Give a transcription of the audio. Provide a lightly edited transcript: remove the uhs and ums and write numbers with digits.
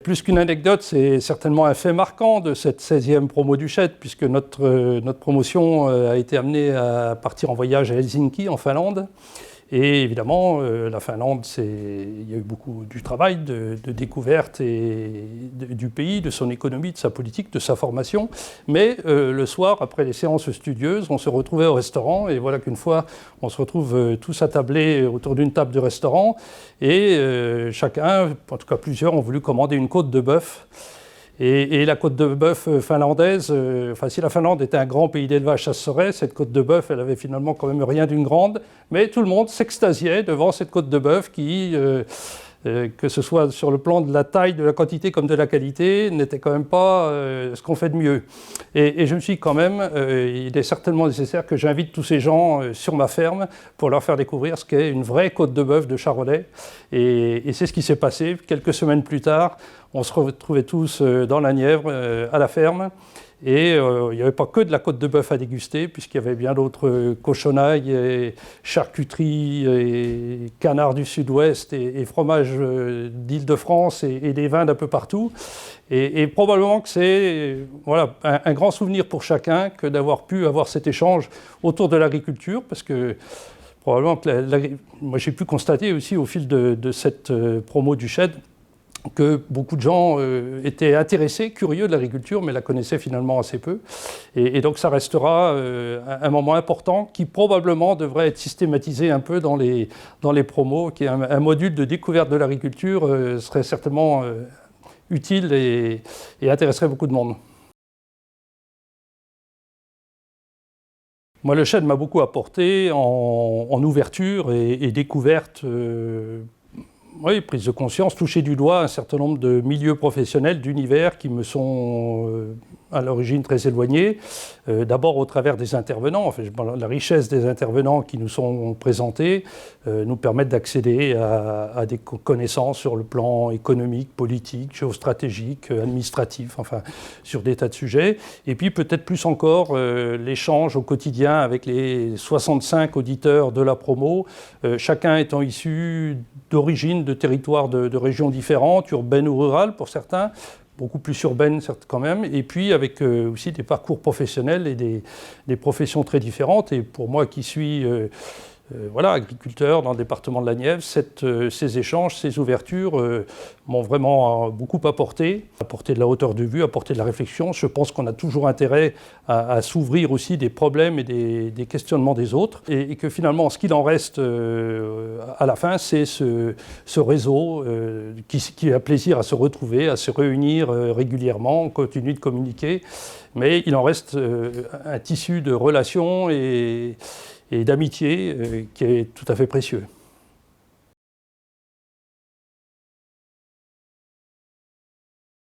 Plus qu'une anecdote, c'est certainement un fait marquant de cette 16e promo du Shed, puisque notre promotion a été amenée à partir en voyage à Helsinki, en Finlande. Et évidemment, la Finlande, il y a eu beaucoup du travail de découverte du pays, de son économie, de sa politique, de sa formation. Mais le soir, après les séances studieuses, on se retrouvait au restaurant. Et voilà qu'une fois, on se retrouve tous attablés autour d'une table de restaurant. Et chacun, en tout cas plusieurs, ont voulu commander une côte de bœuf. Et la côte de bœuf finlandaise, si la Finlande était un grand pays d'élevage, ça se saurait. Cette côte de bœuf, elle avait finalement quand même rien d'une grande. Mais tout le monde s'extasiait devant cette côte de bœuf qui, que ce soit sur le plan de la taille, de la quantité comme de la qualité, n'était quand même pas ce qu'on fait de mieux. Et je me suis dit quand même, il est certainement nécessaire que j'invite tous ces gens sur ma ferme pour leur faire découvrir ce qu'est une vraie côte de bœuf de Charolais. Et c'est ce qui s'est passé. Quelques semaines plus tard, on se retrouvait tous dans la Nièvre, à la ferme. Et il n'y avait pas que de la côte de bœuf à déguster, puisqu'il y avait bien d'autres cochonailles, et charcuteries, et canards du sud-ouest, et fromages d'Île-de-France, et des vins d'un peu partout. Et probablement que c'est un grand souvenir pour chacun que d'avoir pu avoir cet échange autour de l'agriculture, parce que probablement que moi j'ai pu constater aussi au fil de cette promo du Shed, que beaucoup de gens étaient intéressés, curieux de l'agriculture, mais la connaissaient finalement assez peu. Et donc ça restera un moment important qui probablement devrait être systématisé un peu dans les promos, qui est un module de découverte de l'agriculture serait certainement utile et intéresserait beaucoup de monde. Moi, le Shed m'a beaucoup apporté en ouverture et découverte. Oui, prise de conscience, toucher du doigt un certain nombre de milieux professionnels, d'univers qui me sont à l'origine très éloignés. D'abord au travers des intervenants. La richesse des intervenants qui nous sont présentés nous permettent d'accéder à des connaissances sur le plan économique, politique, géostratégique, administratif, sur des tas de sujets. Et puis peut-être plus encore l'échange au quotidien avec les 65 auditeurs de la promo, chacun étant issu d'origine, de territoires de régions différentes, urbaines ou rurales pour certains, beaucoup plus urbaines certes quand même, et puis avec aussi des parcours professionnels et des professions très différentes. Et pour moi qui suis agriculteur dans le département de la Nièvre, ces échanges, ces ouvertures m'ont vraiment beaucoup apporté de la hauteur de vue, apporté de la réflexion. Je pense qu'on a toujours intérêt à s'ouvrir aussi des problèmes et des questionnements des autres, et que finalement, ce qu'il en reste à la fin, c'est ce réseau qui a plaisir à se retrouver, à se réunir régulièrement, on continue de communiquer, mais il en reste un tissu de relations et d'amitié qui est tout à fait précieux.